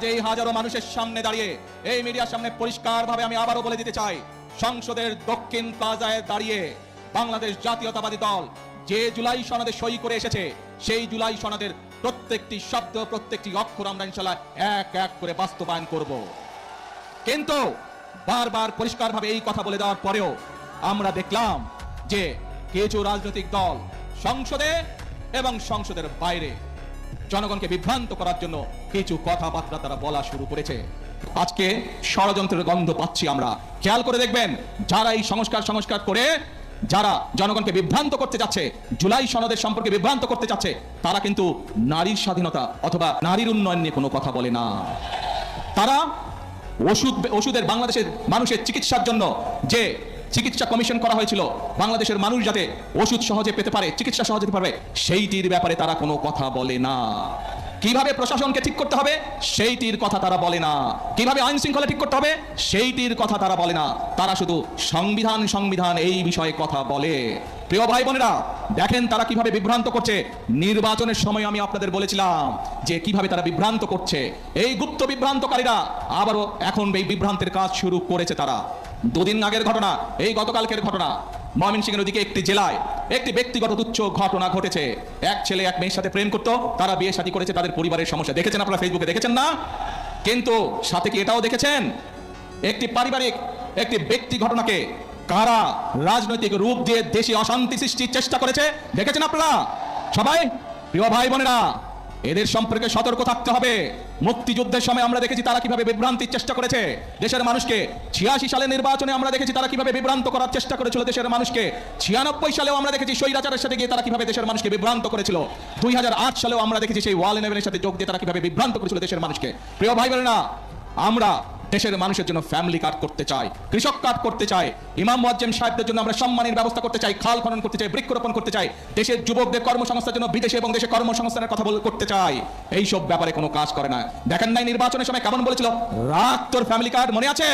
কাজেই হাজারো মানুষের সামনে দাঁড়িয়ে এই মিডিয়ার সামনে পরিষ্কারভাবে আমি আবারও বলে দিতে চাই, সংসদের দক্ষিণ প্লাজায় দাঁড়িয়ে বাংলাদেশ জাতীয়তাবাদী দল যে জুলাই সনদে সই করে এসেছে, সেই জুলাই সনদের প্রত্যেকটি শব্দ, প্রত্যেকটি অক্ষর আমরা ইনশাআল্লাহ এক এক করে বাস্তবায়ন করব। কিন্তু বারবার পরিষ্কারভাবে এই কথা বলে দেওয়ার পরেও আমরা দেখলাম যে কিছু রাজনৈতিক দল সংসদে এবং সংসদের বাইরে জনগণকে বিভ্রান্ত করার জন্য কিছু কথাবার্তা তারা বলা শুরু করেছে। আজকে ষড়যন্ত্রের গন্ধ পাচ্ছি আমরা। খেয়াল করে দেখবেন, যারা এই সংস্কার করে যারা জনগণকে বিভ্রান্ত করতে যাচ্ছে, জুলাই সনদের সম্পর্কে বিভ্রান্ত করতে যাচ্ছে, তারা কিন্তু নারীর স্বাধীনতা অথবা নারীর উন্নয়ন নিয়ে কোনো কথা বলে না। তারা ওষুধের বাংলাদেশের মানুষের চিকিৎসার জন্য যে চিকিৎসা কমিশন করা হয়েছিল, বাংলাদেশের মানুষ যাতে ওষুধ সহজে পেতে পারে, চিকিৎসা সহজে পেতে পারে, সেইটির ব্যাপারে তারা কোনো কথা বলে না। কিভাবে প্রশাসনকে ঠিক করতে হবে সেইটির কথা তারা বলে না। কিভাবে আইন শৃঙ্খলা ঠিক করতে হবে সেইটির কথা তারা বলে না। তারা শুধু সংবিধান এই বিষয়ে কথা বলে। প্রিয় ভাই বোনেরা, দেখেন তারা কিভাবে বিভ্রান্ত করছে। নির্বাচনের সময় আমি আপনাদের বলেছিলাম যে কিভাবে তারা বিভ্রান্ত করছে। এই গুপ্ত বিভ্রান্তকারীরা আবারও এখন এই বিভ্রান্তের কাজ শুরু করেছে। তারা দুদিন আগের ঘটনা, এই গতকালকের ঘটনা, ময়মনসিংহের ওদিকে একটি জেলায় একটি ব্যক্তিগত তুচ্ছ ঘটনা ঘটেছে। এক ছেলে এক মেয়ের সাথে প্রেম করতো, তারা বিয়ে শাদী করেছে, তাদের পরিবারের সমস্যা দেখেছেন আপনারা, ফেসবুকে দেখেছেন না? কিন্তু সাথে কি এটাও দেখেছেন একটি পারিবারিক একটি ব্যক্তি ঘটনাকে কারা রাজনৈতিক রূপ দিয়ে দেশে অশান্তি সৃষ্টির চেষ্টা করেছে? দেখেছেন আপনারা সবাই? প্রিয় ভাই বোনেরা, এদের সম্পর্কে সতর্ক থাকতে হবে। মুক্তিযুদ্ধের সময় আমরা দেখেছি তারা কিভাবে বিভ্রান্তির চেষ্টা করেছে দেশের মানুষকে। 86 সালে নির্বাচনে আমরা দেখেছি তারা কিভাবে বিভ্রান্ত করার চেষ্টা করেছিল দেশের মানুষকে। 96 সালেও আমরা দেখেছি স্বৈরাচারের সাথে গিয়ে তারা কিভাবে দেশের মানুষকে বিভ্রান্ত করেছিল। 2008 সালেও আমরা দেখেছি সেই ওয়াল 11-এর সাথে যোগ দিয়ে তারা কিভাবে বিভ্রান্ত করেছিল দেশের মানুষকে। প্রিয় ভাই বোনেরা, আমরা দেশের মানুষের জন্য ফ্যামিলি কার্ড করতে চাই, কৃষক কার্ড করতে চাই, ইমাম মুয়াজ্জিম সাহেবদের জন্য আমরা সম্মানের ব্যবস্থা করতে চাই, খাল খনন করতে চাই, বৃক্ষরোপণ করতে চাই, দেশের যুবকদের কর্মসংস্থানের জন্য বিদেশে এবং দেশে কর্মসংস্থানের কথা করতে চাই। এই সব ব্যাপারে কোনো কাজ করে না। দেখেন নাই নির্বাচনের সময় কেমন বলেছিল, রাখ তোর ফ্যামিলি কার্ড, মনে আছে?